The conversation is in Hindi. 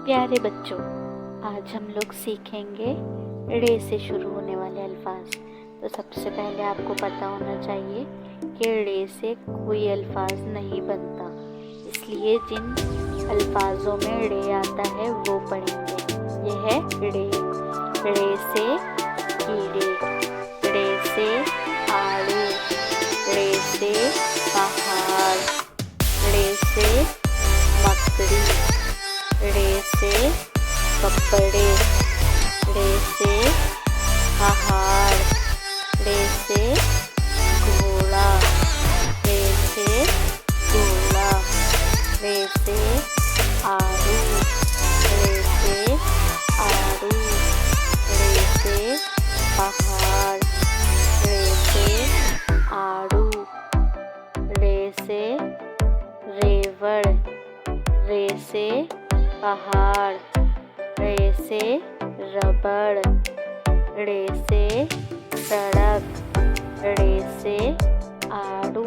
प्यारे बच्चों, आज हम लोग सीखेंगे रे से शुरू होने वाले अल्फाज। तो सबसे पहले आपको पता होना चाहिए कि रे से कोई अल्फाज नहीं बनता, इसलिए जिन अल्फाजों में रे आता है वो पढ़ेंगे। ये है रे। रे से कीड़े, रे से आड़ू, रे से पहाड़, रे से मकड़ी, रे से कपड़े, रे से पहाड़, रे से घोड़ा, रे से घोड़ा, रे से आड़ू, रे से आड़ू, रे से पहाड़, रे से आड़ू, रे से रेवड़, रे से पहाड़, रे से रबड़, रे से सड़क, रे से आड़ू,